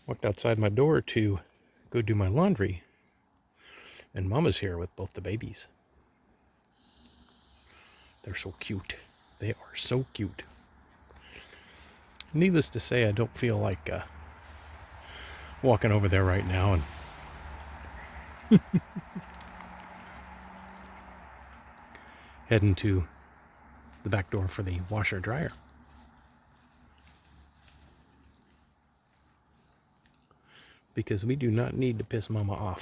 Walked outside my door to go do my laundry, and Mama's here with both the babies. They're so cute. They are so cute. Needless to say, I don't feel like walking over there right now and heading to the back door for the washer dryer. Because we do not need to piss Mama off.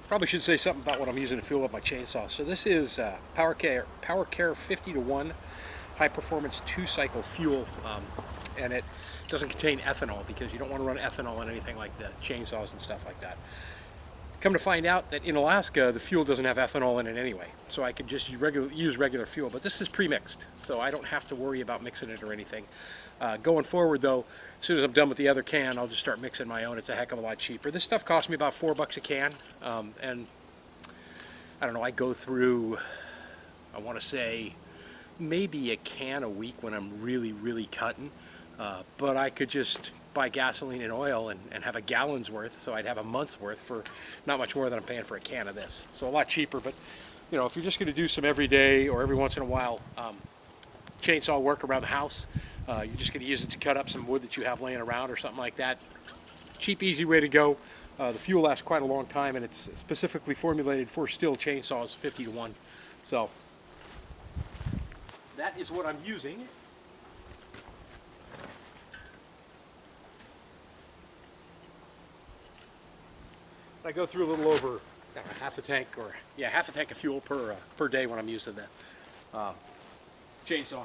Probably should say something about what I'm using to fuel up my chainsaw. So this is PowerCare 50 to 1 high performance 2-cycle fuel, and it doesn't contain ethanol because you don't want to run ethanol on anything like the chainsaws and stuff like that. Come to find out that in Alaska the fuel doesn't have ethanol in it anyway, so I could just use regular fuel, but this is pre-mixed, so I don't have to worry about mixing it or anything. Going forward though, as soon as I'm done with the other can, I'll just start mixing my own. It's a heck of a lot cheaper. This stuff cost me about $4 a can, and I don't know, I go through, I want to say, maybe a can a week when I'm really cutting, but I could just buy gasoline and oil and have a gallon's worth, so I'd have a month's worth for not much more than I'm paying for a can of this. So a lot cheaper, but you know, if you're just going to do some everyday or every once in a while chainsaw work around the house, You're just going to use it to cut up some wood that you have laying around or something like that. Cheap, easy way to go. The fuel lasts quite a long time, and it's specifically formulated for Stihl chainsaws 50-to-1. So that is what I'm using. I go through a little over half a tank, or yeah, half a tank of fuel per day when I'm using the chainsaw.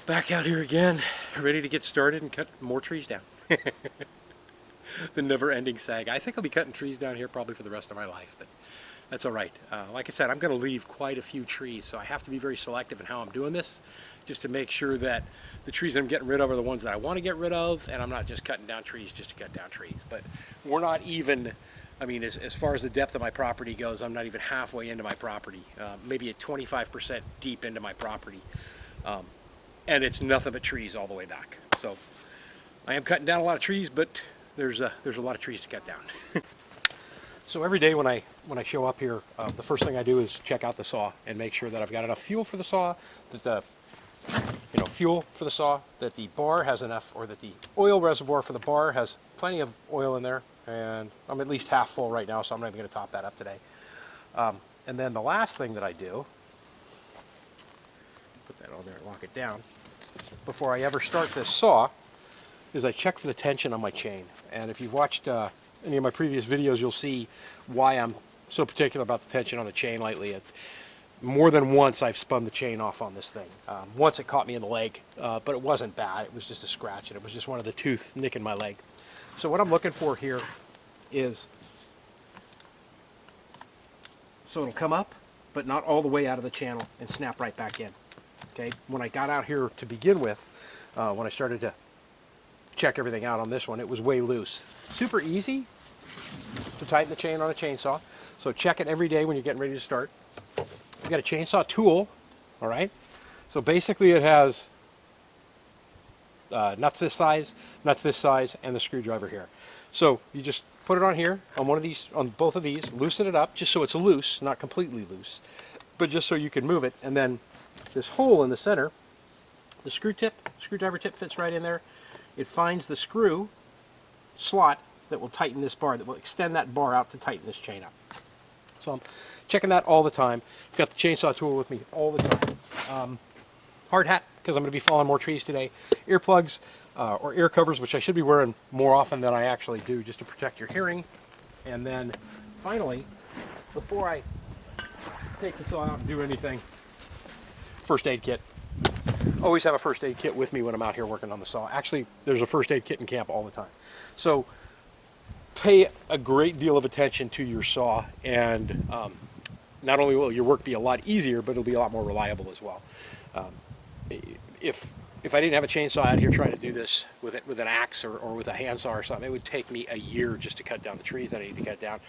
Back out here again, ready to get started and cut more trees down. The never-ending saga. I think I'll be cutting trees down here probably for the rest of my life, but that's all right. Like I said, I'm going to leave quite a few trees, so I have to be very selective in how I'm doing this, just to make sure that the trees I'm getting rid of are the ones that I want to get rid of, and I'm not just cutting down trees just to cut down trees. But we're not even, I mean, as far as the depth of my property goes, I'm not even halfway into my property, maybe at 25% deep into my property. And it's nothing but trees all the way back. So I am cutting down a lot of trees, but there's a lot of trees to cut down. So every day when I show up here, the first thing I do is check out the saw and make sure that I've got enough fuel for the saw, that the fuel for the saw, that the bar has enough, or that the oil reservoir for the bar has plenty of oil in there. And I'm at least half full right now, so I'm not even going to top that up today. And then the last thing that I do, put that on there and lock it down, before I ever start this saw, is I check for the tension on my chain. And if you've watched any of my previous videos, you'll see why I'm so particular about the tension on the chain lately. More than once I've spun the chain off on this thing. Once it caught me in the leg, but it wasn't bad. It was just a scratch, and it was just one of the tooth nicking my leg. So what I'm looking for here is, so it'll come up, but not all the way out of the channel and snap right back in. Okay, when I got out here to begin with, when I started to check everything out on this one, it was way loose. Super easy to tighten the chain on a chainsaw, so check it every day when you're getting ready to start. You've got a chainsaw tool, all right? So basically it has nuts this size, and the screwdriver here. So you just put it on here, on one of these, on both of these, loosen it up, just so it's loose, not completely loose, but just so you can move it, and then this hole in the center, the screwdriver tip fits right in there. It finds the screw slot that will tighten this bar, that will extend that bar out to tighten this chain up. So I'm checking that all the time. I've got the chainsaw tool with me all the time. Hard hat, because I'm going to be falling more trees today. Earplugs or ear covers, which I should be wearing more often than I actually do, just to protect your hearing. And then finally, before I take the saw out and do anything, first aid kit. Always have a first aid kit with me when I'm out here working on the saw. Actually, there's a first aid kit in camp all the time. So pay a great deal of attention to your saw, and not only will your work be a lot easier, but it'll be a lot more reliable as well. If I didn't have a chainsaw out here trying to do this with an axe or with a handsaw or something, it would take me a year just to cut down the trees that I need to cut down.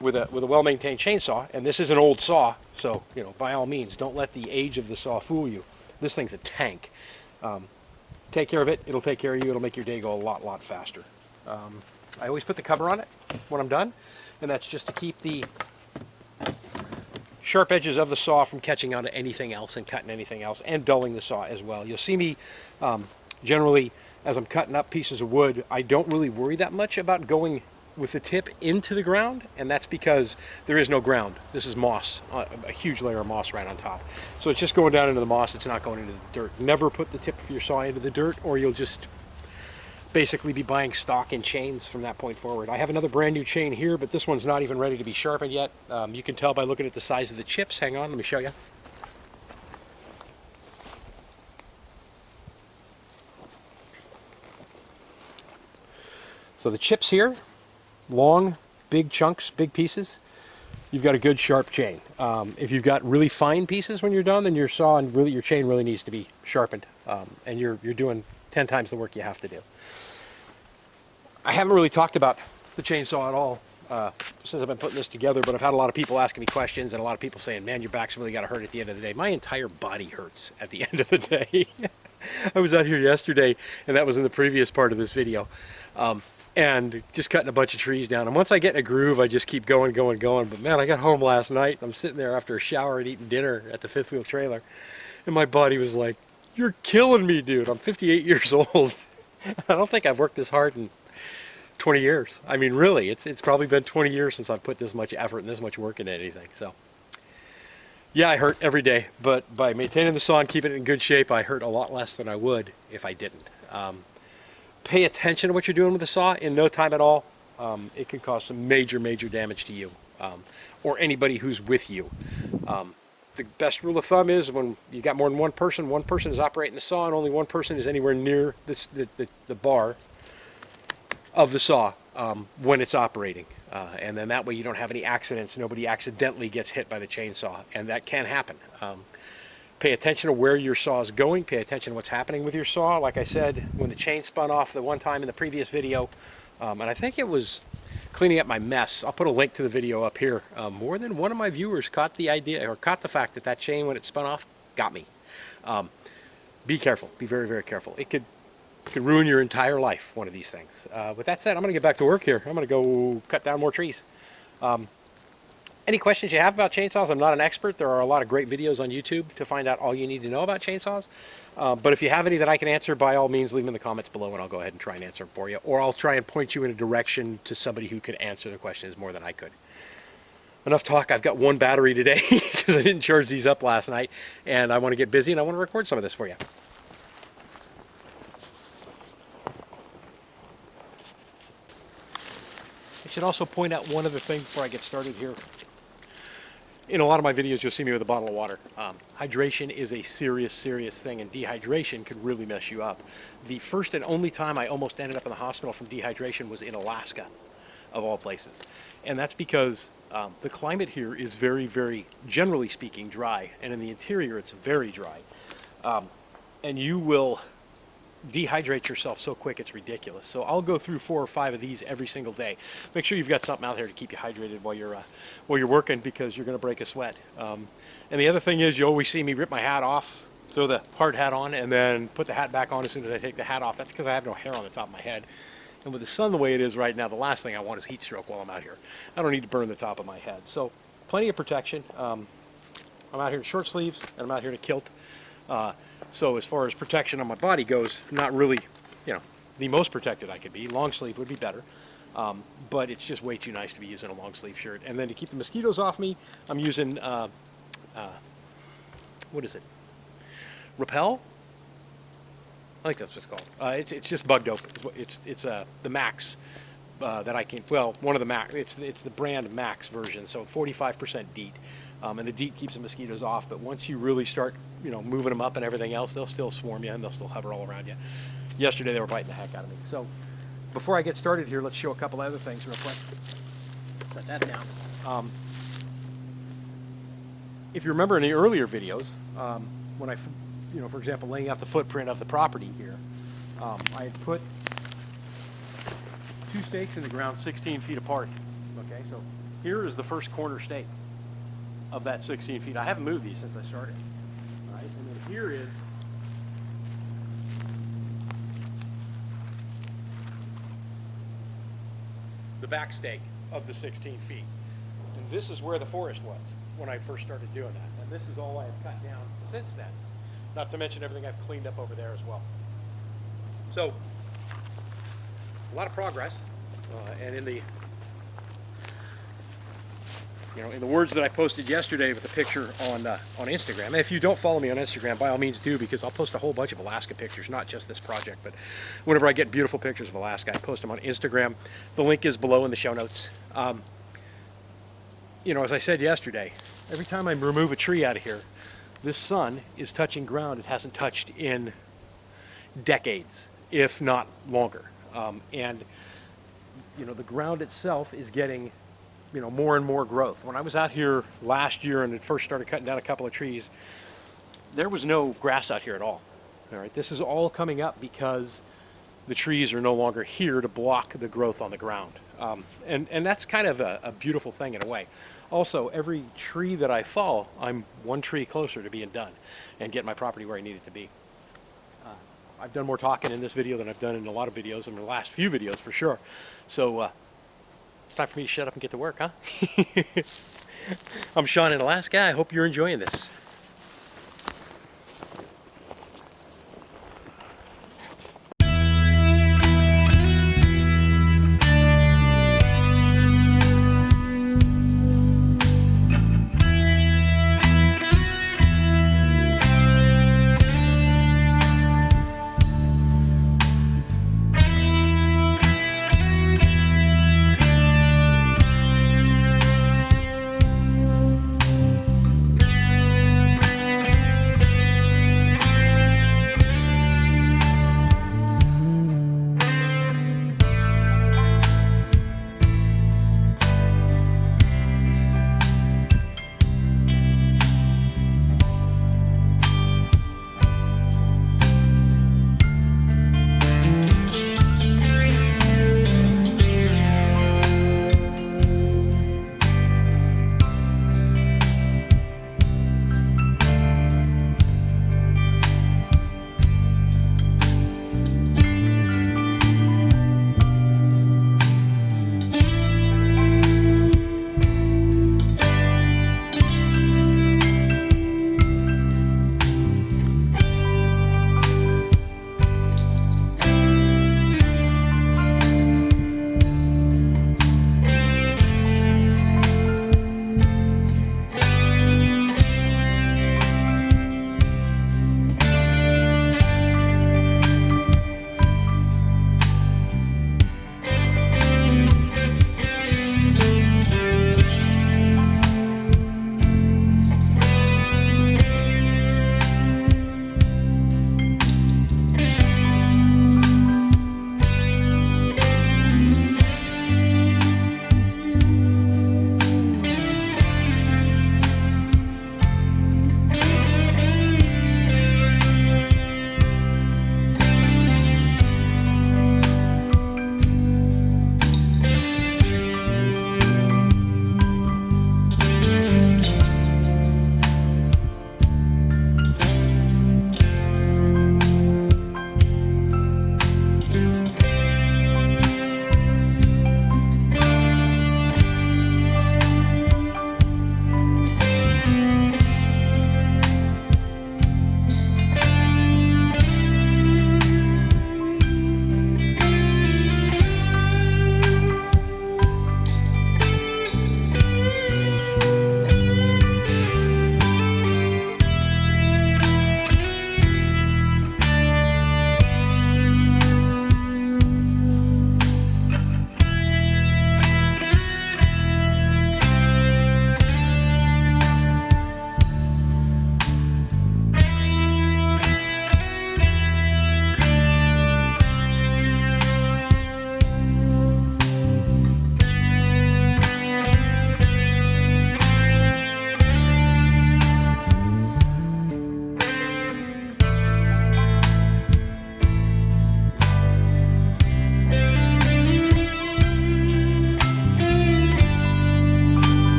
With a well-maintained chainsaw, and this is an old saw, so by all means, don't let the age of the saw fool you. This thing's a tank. Take care of it. It'll take care of you. It'll make your day go a lot faster. I always put the cover on it when I'm done, and that's just to keep the sharp edges of the saw from catching onto anything else and cutting anything else, and dulling the saw as well. You'll see me generally, as I'm cutting up pieces of wood, I don't really worry that much about going with the tip into the ground, and that's because there is no ground. This is moss, a huge layer of moss right on top. So it's just going down into the moss, it's not going into the dirt. Never put the tip of your saw into the dirt, or you'll just basically be buying stock in chains from that point forward. I have another brand new chain here, but this one's not even ready to be sharpened yet. You can tell by looking at the size of the chips. Hang on, let me show you. So the chips here, long, big chunks, big pieces, you've got a good sharp chain. If you've got really fine pieces when you're done, then your saw and your chain really needs to be sharpened, and you're doing 10 times the work you have to do. I haven't really talked about the chainsaw at all since I've been putting this together, but I've had a lot of people asking me questions, and a lot of people saying, man, your back's really got to hurt at the end of the day. My entire body hurts at the end of the day. I was out here yesterday, and that was in the previous part of this video. and just cutting a bunch of trees down. And once I get in a groove, I just keep going. But man, I got home last night, and I'm sitting there after a shower and eating dinner at the fifth wheel trailer, and my body was like, "You're killing me, dude. I'm 58 years old. I don't think I've worked this hard in 20 years. I mean, really, it's probably been 20 years since I've put this much effort and this much work into anything." So yeah, I hurt every day, but by maintaining the saw and keeping it in good shape, I hurt a lot less than I would if I didn't. Pay attention to what you're doing with the saw. In no time at all, it can cause some major damage to you, or anybody who's with you. The best rule of thumb is when you got more than one person is operating the saw, and only one person is anywhere near the bar of the saw when it's operating. And then that way you don't have any accidents. Nobody accidentally gets hit by the chainsaw, and that can happen. Pay attention to where your saw is going. Pay attention to what's happening with your saw. Like I said, when the chain spun off the one time in the previous video, and I think it was cleaning up my mess. I'll put a link to the video up here. More than one of my viewers caught the idea, or caught the fact that that chain, when it spun off, got me. Be careful. Be very careful. It could ruin your entire life, one of these things. With that said, I'm going to get back to work here. I'm going to go cut down more trees. Any questions you have about chainsaws? I'm not an expert. There are a lot of great videos on YouTube to find out all you need to know about chainsaws. But if you have any that I can answer, by all means, leave them in the comments below, and I'll go ahead and try and answer them for you. Or I'll try and point you in a direction to somebody who could answer the questions more than I could. Enough talk. I've got one battery today because I didn't charge these up last night, and I want to get busy, and I want to record some of this for you. I should also point out one other thing before I get started here. In a lot of my videos, you'll see me with a bottle of water. Hydration is a serious thing, and dehydration could really mess you up. The first and only time I almost ended up in the hospital from dehydration was in Alaska, of all places. And that's because the climate here is very, generally speaking, dry. And in the interior, it's very dry. And you will dehydrate yourself so quick it's ridiculous. So I'll go through 4 or 5 of these every single day. Make sure you've got something out there to keep you hydrated while you're working, because you're going to break a sweat. And the other thing is, you always see me rip my hat off, throw the hard hat on, and then put the hat back on as soon as I take the hat off. That's because I have no hair on the top of my head. And with the sun the way it is right now, the last thing I want is heat stroke while I'm out here. I don't need to burn the top of my head. So plenty of protection. I'm out here in short sleeves, and I'm out here in a kilt. So as far as protection on my body goes, not really, the most protected I could be. Long sleeve would be better, but it's just way too nice to be using a long sleeve shirt. And then to keep the mosquitoes off me, I'm using, what is it? Repel? I think that's what it's called. It's just bug dope. It's the Max that I can, well, one of the Max. It's the brand Max version, so 45% DEET. And the DEET keeps the mosquitoes off, but once you really start, moving them up and everything else, they'll still swarm you and they'll still hover all around you. Yesterday they were biting the heck out of me. So before I get started here, let's show a couple other things real quick. Set that down. If you remember in the earlier videos, when I, for example, laying out the footprint of the property here, I had put 2 stakes in the ground 16 feet apart. Okay, so here is the first corner stake of that 16 feet. I haven't moved these since I started. All right, and then here is the back stake of the 16 feet. And this is where the forest was when I first started doing that. And this is all I have cut down since then. Not to mention everything I've cleaned up over there as well. So, a lot of progress. And in the in the words that I posted yesterday with a picture on Instagram. And if you don't follow me on Instagram, by all means do, because I'll post a whole bunch of Alaska pictures, not just this project, but whenever I get beautiful pictures of Alaska, I post them on Instagram. The link is below in the show notes. As I said yesterday, every time I remove a tree out of here, this sun is touching ground it hasn't touched in decades, if not longer. And the ground itself is getting more and more growth. When I was out here last year and it first started cutting down a couple of trees, there was no grass out here at all. All right, this is all coming up because the trees are no longer here to block the growth on the ground. And that's kind of a beautiful thing in a way. Also, every tree that I fall, I'm one tree closer to being done and getting my property where I need it to be. I've done more talking in this video than I've done in a lot of videos, in the last few videos for sure. So it's time for me to shut up and get to work, huh? I'm Sean in Alaska. I hope you're enjoying this.